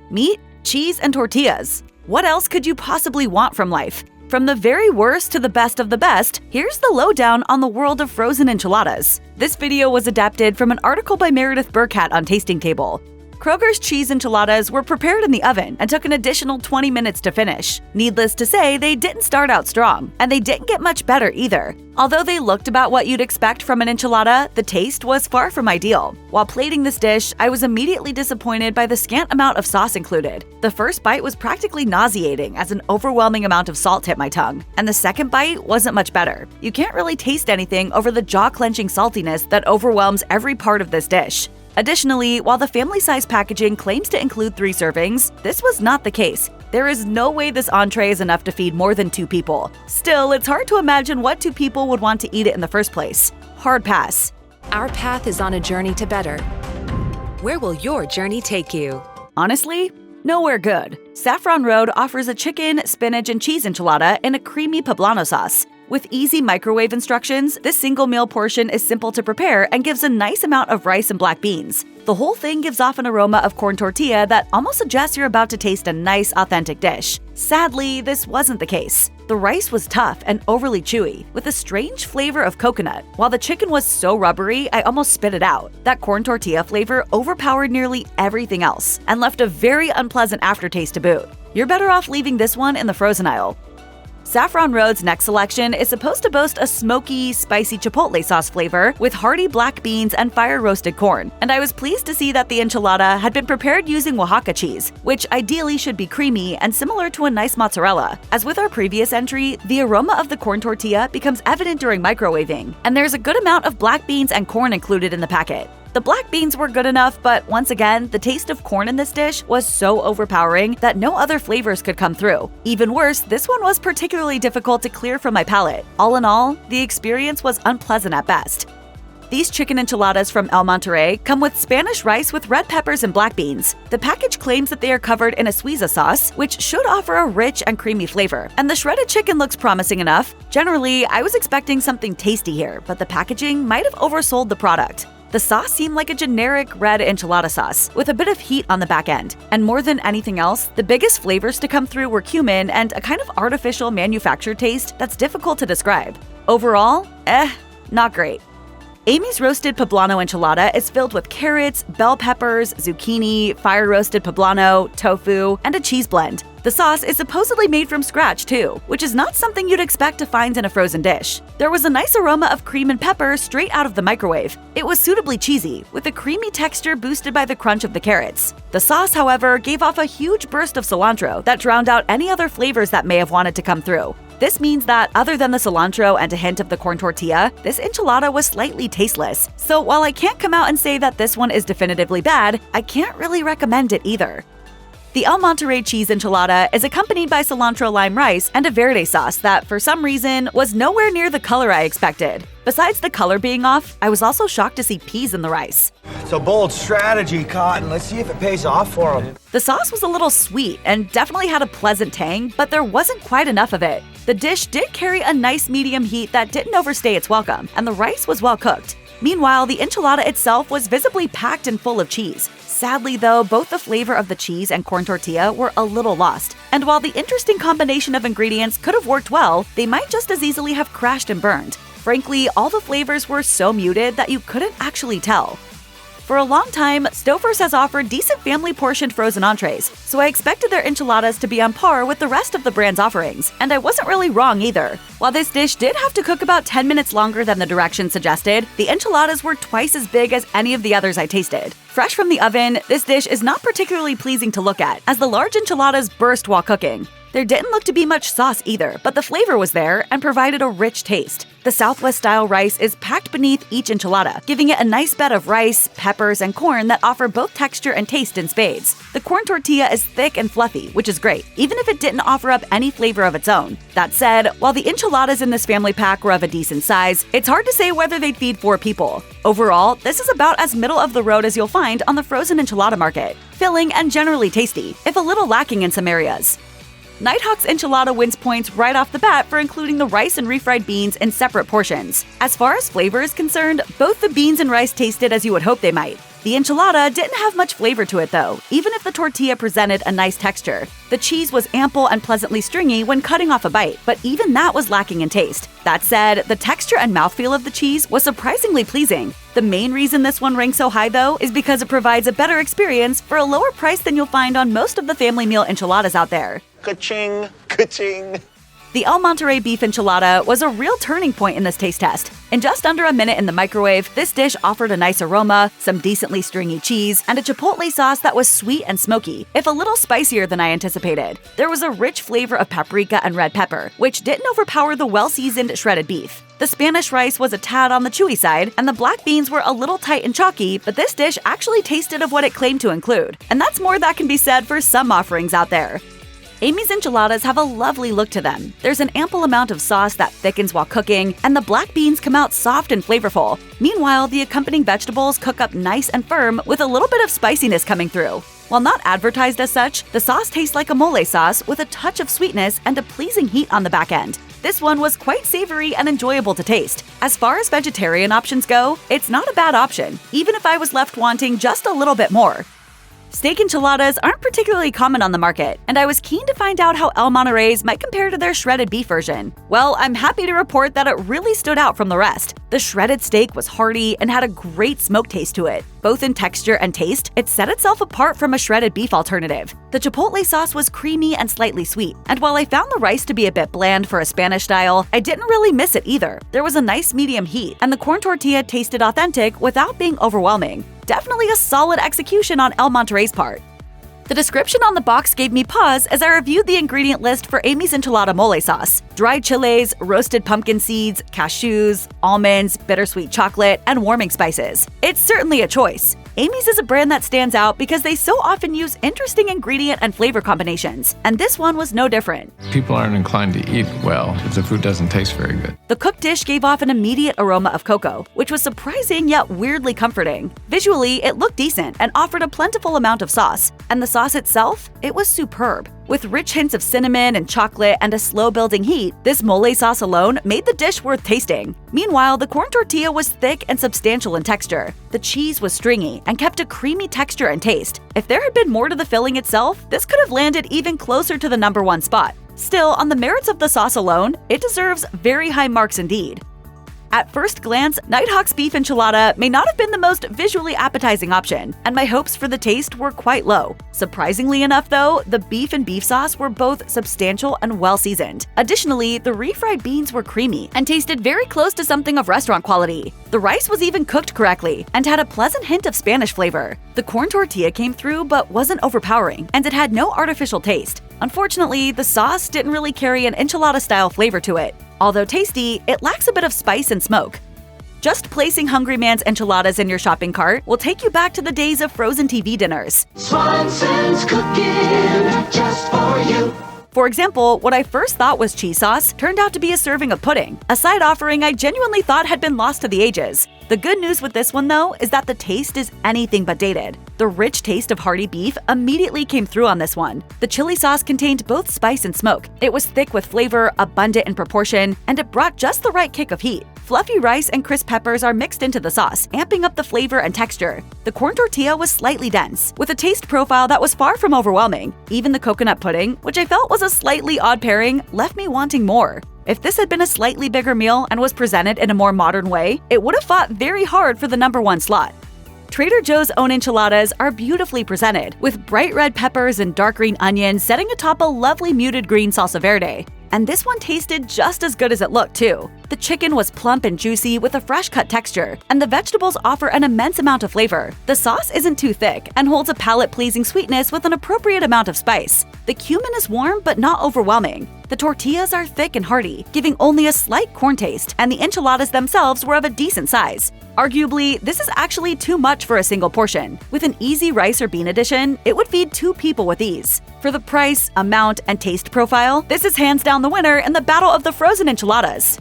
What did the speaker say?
Meat, cheese, and tortillas. What else could you possibly want from life? From the very worst to the best of the best, here's the lowdown on the world of frozen enchiladas. This video was adapted from an article by Meredith Burkhat on Tasting Table. Kroger's cheese enchiladas were prepared in the oven and took an additional 20 minutes to finish. Needless to say, they didn't start out strong, and they didn't get much better either. Although they looked about what you'd expect from an enchilada, the taste was far from ideal. While plating this dish, I was immediately disappointed by the scant amount of sauce included. The first bite was practically nauseating as an overwhelming amount of salt hit my tongue, and the second bite wasn't much better. You can't really taste anything over the jaw-clenching saltiness that overwhelms every part of this dish. Additionally, while the family-size packaging claims to include 3 servings, this was not the case. There is no way this entree is enough to feed more than 2 people. Still, it's hard to imagine what 2 people would want to eat it in the first place. Hard pass. Our path is on a journey to better. Where will your journey take you? Honestly, nowhere good. Saffron Road offers a chicken, spinach, and cheese enchilada in a creamy poblano sauce. With easy microwave instructions, this single meal portion is simple to prepare and gives a nice amount of rice and black beans. The whole thing gives off an aroma of corn tortilla that almost suggests you're about to taste a nice, authentic dish. Sadly, this wasn't the case. The rice was tough and overly chewy, with a strange flavor of coconut. While the chicken was so rubbery, I almost spit it out. That corn tortilla flavor overpowered nearly everything else and left a very unpleasant aftertaste to boot. You're better off leaving this one in the frozen aisle. Saffron Road's next selection is supposed to boast a smoky, spicy chipotle sauce flavor with hearty black beans and fire-roasted corn, and I was pleased to see that the enchilada had been prepared using Oaxaca cheese, which ideally should be creamy and similar to a nice mozzarella. As with our previous entry, the aroma of the corn tortilla becomes evident during microwaving, and there's a good amount of black beans and corn included in the packet. The black beans were good enough, but once again, the taste of corn in this dish was so overpowering that no other flavors could come through. Even worse, this one was particularly difficult to clear from my palate. All in all, the experience was unpleasant at best. These chicken enchiladas from El Monterey come with Spanish rice with red peppers and black beans. The package claims that they are covered in a Suiza sauce, which should offer a rich and creamy flavor. And the shredded chicken looks promising enough. Generally, I was expecting something tasty here, but the packaging might have oversold the product. The sauce seemed like a generic red enchilada sauce, with a bit of heat on the back end. And more than anything else, the biggest flavors to come through were cumin and a kind of artificial manufactured taste that's difficult to describe. Overall, not great. Amy's roasted poblano enchilada is filled with carrots, bell peppers, zucchini, fire-roasted poblano, tofu, and a cheese blend. The sauce is supposedly made from scratch too, which is not something you'd expect to find in a frozen dish. There was a nice aroma of cream and pepper straight out of the microwave. It was suitably cheesy, with a creamy texture boosted by the crunch of the carrots. The sauce, however, gave off a huge burst of cilantro that drowned out any other flavors that may have wanted to come through. This means that, other than the cilantro and a hint of the corn tortilla, this enchilada was slightly tasteless. So while I can't come out and say that this one is definitively bad, I can't really recommend it either. The El Monterey cheese enchilada is accompanied by cilantro lime rice and a verde sauce that, for some reason, was nowhere near the color I expected. Besides the color being off, I was also shocked to see peas in the rice. It's a bold strategy, Cotton. Let's see if it pays off for them. The sauce was a little sweet and definitely had a pleasant tang, but there wasn't quite enough of it. The dish did carry a nice medium heat that didn't overstay its welcome, and the rice was well cooked. Meanwhile, the enchilada itself was visibly packed and full of cheese. Sadly, though, both the flavor of the cheese and corn tortilla were a little lost. And while the interesting combination of ingredients could have worked well, they might just as easily have crashed and burned. Frankly, all the flavors were so muted that you couldn't actually tell. For a long time, Stouffer's has offered decent family-portioned frozen entrees, so I expected their enchiladas to be on par with the rest of the brand's offerings, and I wasn't really wrong either. While this dish did have to cook about 10 minutes longer than the directions suggested, the enchiladas were twice as big as any of the others I tasted. Fresh from the oven, this dish is not particularly pleasing to look at, as the large enchiladas burst while cooking. There didn't look to be much sauce either, but the flavor was there and provided a rich taste. The Southwest-style rice is packed beneath each enchilada, giving it a nice bed of rice, peppers, and corn that offer both texture and taste in spades. The corn tortilla is thick and fluffy, which is great, even if it didn't offer up any flavor of its own. That said, while the enchiladas in this family pack were of a decent size, it's hard to say whether they'd feed 4 people. Overall, this is about as middle of the road as you'll find on the frozen enchilada market. Filling and generally tasty, if a little lacking in some areas. Nighthawk's enchilada wins points right off the bat for including the rice and refried beans in separate portions. As far as flavor is concerned, both the beans and rice tasted as you would hope they might. The enchilada didn't have much flavor to it though, even if the tortilla presented a nice texture. The cheese was ample and pleasantly stringy when cutting off a bite, but even that was lacking in taste. That said, the texture and mouthfeel of the cheese was surprisingly pleasing. The main reason this one ranks so high though is because it provides a better experience for a lower price than you'll find on most of the family meal enchiladas out there. Ka-ching, ka-ching. The El Monterey beef enchilada was a real turning point in this taste test. In just under a minute in the microwave, this dish offered a nice aroma, some decently stringy cheese, and a chipotle sauce that was sweet and smoky, if a little spicier than I anticipated. There was a rich flavor of paprika and red pepper, which didn't overpower the well-seasoned shredded beef. The Spanish rice was a tad on the chewy side, and the black beans were a little tight and chalky, but this dish actually tasted of what it claimed to include. And that's more that can be said for some offerings out there. Amy's enchiladas have a lovely look to them. There's an ample amount of sauce that thickens while cooking, and the black beans come out soft and flavorful. Meanwhile, the accompanying vegetables cook up nice and firm with a little bit of spiciness coming through. While not advertised as such, the sauce tastes like a mole sauce with a touch of sweetness and a pleasing heat on the back end. This one was quite savory and enjoyable to taste. As far as vegetarian options go, it's not a bad option, even if I was left wanting just a little bit more. Steak enchiladas aren't particularly common on the market, and I was keen to find out how El Monterey's might compare to their shredded beef version. Well, I'm happy to report that it really stood out from the rest. The shredded steak was hearty and had a great smoke taste to it. Both in texture and taste, it set itself apart from a shredded beef alternative. The chipotle sauce was creamy and slightly sweet, and while I found the rice to be a bit bland for a Spanish style, I didn't really miss it either. There was a nice medium heat, and the corn tortilla tasted authentic without being overwhelming. Definitely a solid execution on El Monterey's part. The description on the box gave me pause as I reviewed the ingredient list for Amy's enchilada mole sauce. Dried chiles, roasted pumpkin seeds, cashews, almonds, bittersweet chocolate, and warming spices. It's certainly a choice. Amy's is a brand that stands out because they so often use interesting ingredient and flavor combinations, and this one was no different. People aren't inclined to eat well if the food doesn't taste very good. The cooked dish gave off an immediate aroma of cocoa, which was surprising yet weirdly comforting. Visually, it looked decent and offered a plentiful amount of sauce, and the sauce itself, it was superb. With rich hints of cinnamon and chocolate and a slow-building heat, this mole sauce alone made the dish worth tasting. Meanwhile, the corn tortilla was thick and substantial in texture. The cheese was stringy and kept a creamy texture and taste. If there had been more to the filling itself, this could have landed even closer to the #1 spot. Still, on the merits of the sauce alone, it deserves very high marks indeed. At first glance, Nighthawk's beef enchilada may not have been the most visually appetizing option, and my hopes for the taste were quite low. Surprisingly enough though, the beef and beef sauce were both substantial and well seasoned. Additionally, the refried beans were creamy and tasted very close to something of restaurant quality. The rice was even cooked correctly and had a pleasant hint of Spanish flavor. The corn tortilla came through but wasn't overpowering, and it had no artificial taste. Unfortunately, the sauce didn't really carry an enchilada-style flavor to it. Although tasty, it lacks a bit of spice and smoke. Just placing Hungry Man's enchiladas in your shopping cart will take you back to the days of frozen TV dinners. Swanson's cooking just for you. For example, what I first thought was cheese sauce turned out to be a serving of pudding, a side offering I genuinely thought had been lost to the ages. The good news with this one, though, is that the taste is anything but dated. The rich taste of hearty beef immediately came through on this one. The chili sauce contained both spice and smoke. It was thick with flavor, abundant in proportion, and it brought just the right kick of heat. Fluffy rice and crisp peppers are mixed into the sauce, amping up the flavor and texture. The corn tortilla was slightly dense, with a taste profile that was far from overwhelming. Even the coconut pudding, which I felt was a slightly odd pairing, left me wanting more. If this had been a slightly bigger meal and was presented in a more modern way, it would have fought very hard for the #1 slot. Trader Joe's own enchiladas are beautifully presented, with bright red peppers and dark green onions setting atop a lovely muted green salsa verde. And this one tasted just as good as it looked, too. The chicken was plump and juicy with a fresh-cut texture, and the vegetables offer an immense amount of flavor. The sauce isn't too thick and holds a palate-pleasing sweetness with an appropriate amount of spice. The cumin is warm but not overwhelming. The tortillas are thick and hearty, giving only a slight corn taste, and the enchiladas themselves were of a decent size. Arguably, this is actually too much for a single portion. With an easy rice or bean addition, it would feed 2 people with ease. For the price, amount, and taste profile, this is hands down the winner in the battle of the frozen enchiladas.